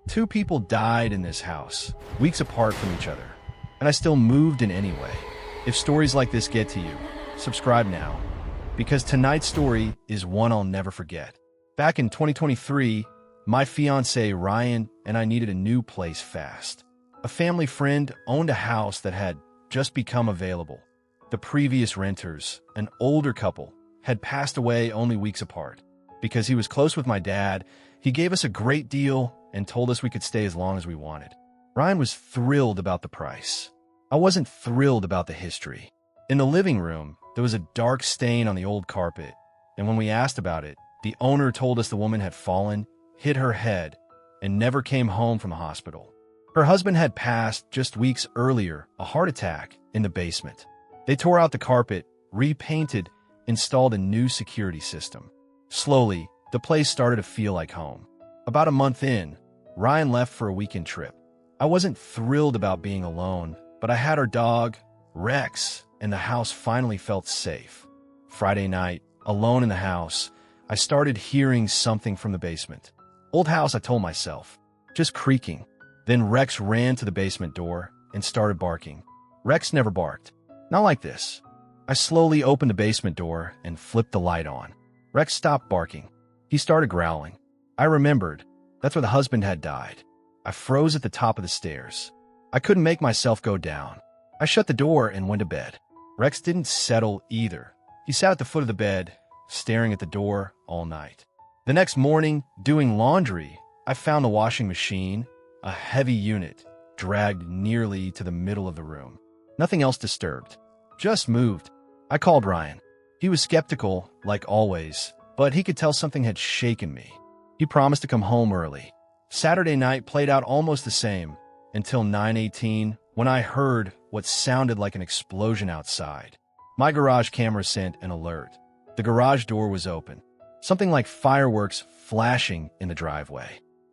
Two people died in this house, weeks apart from each other, and I still moved in anyway. If stories like this get to you, subscribe now, because tonight's story is one I'll never forget. Back in 2023, my fiancé Ryan and I needed a new place fast. A family friend owned a house that had just become available. The previous renters, an older couple, had passed away only weeks apart. Because he was close with my dad, he gave us a great deal and told us we could stay as long as we wanted. Ryan was thrilled about the price. I wasn't thrilled about the history. In the living room, there was a dark stain on the old carpet, and when we asked about it, the owner told us the woman had fallen, hit her head, and never came home from the hospital. Her husband had passed just weeks earlier, a heart attack, in the basement. They tore out the carpet, repainted, installed a new security system. Slowly, the place started to feel like home. About a month in, Ryan left for a weekend trip. I wasn't thrilled about being alone, but I had our dog, Rex, and the house finally felt safe. Friday night, alone in the house, I started hearing something from the basement. Old house, I told myself, just creaking. Then Rex ran to the basement door and started barking. Rex never barked. Not like this. I slowly opened the basement door and flipped the light on. Rex stopped barking. He started growling. I remembered. That's where the husband had died. I froze at the top of the stairs. I couldn't make myself go down. I shut the door and went to bed. Rex didn't settle either. He sat at the foot of the bed, staring at the door all night. The next morning, doing laundry, I found the washing machine, a heavy unit, dragged nearly to the middle of the room. Nothing else disturbed. Just moved. I called Ryan. He was skeptical, like always, but he could tell something had shaken me. He promised to come home early. Saturday night played out almost the same, until 9:18, when I heard what sounded like an explosion outside. My garage camera sent an alert. The garage door was open. Something like fireworks flashing in the driveway.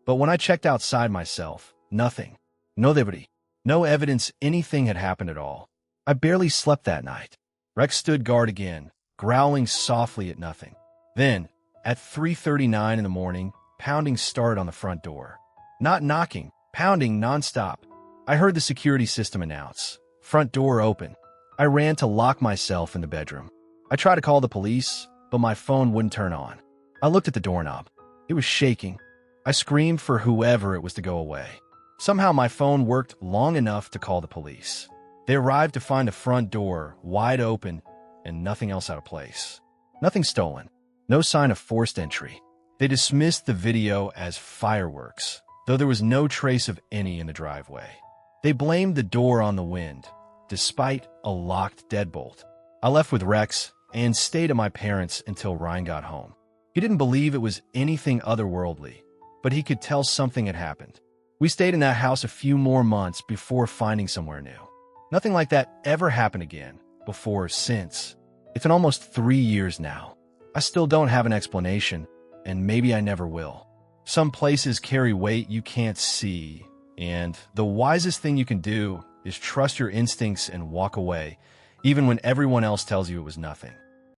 But when I checked outside myself, nothing. Nobody. No evidence anything had happened at all. I barely slept that night. Rex stood guard again, growling softly at nothing. Then, at 3:39 in the morning, pounding started on the front door. Not knocking, pounding nonstop. I heard the security system announce, "Front door open." I ran to lock myself in the bedroom. I tried to call the police, but my phone wouldn't turn on. I looked at the doorknob. It was shaking. I screamed for whoever it was to go away. Somehow my phone worked long enough to call the police. They arrived to find the front door wide open and nothing else out of place. Nothing stolen. No sign of forced entry. They dismissed the video as fireworks, though there was no trace of any in the driveway. They blamed the door on the wind, despite a locked deadbolt. I left with Rex and stayed at my parents' until Ryan got home. He didn't believe it was anything otherworldly, but he could tell something had happened. We stayed in that house a few more months before finding somewhere new. Nothing like that ever happened again, before or since. It's been almost 3 years now. I still don't have an explanation, and maybe I never will. Some places carry weight you can't see, and the wisest thing you can do is trust your instincts and walk away, even when everyone else tells you it was nothing.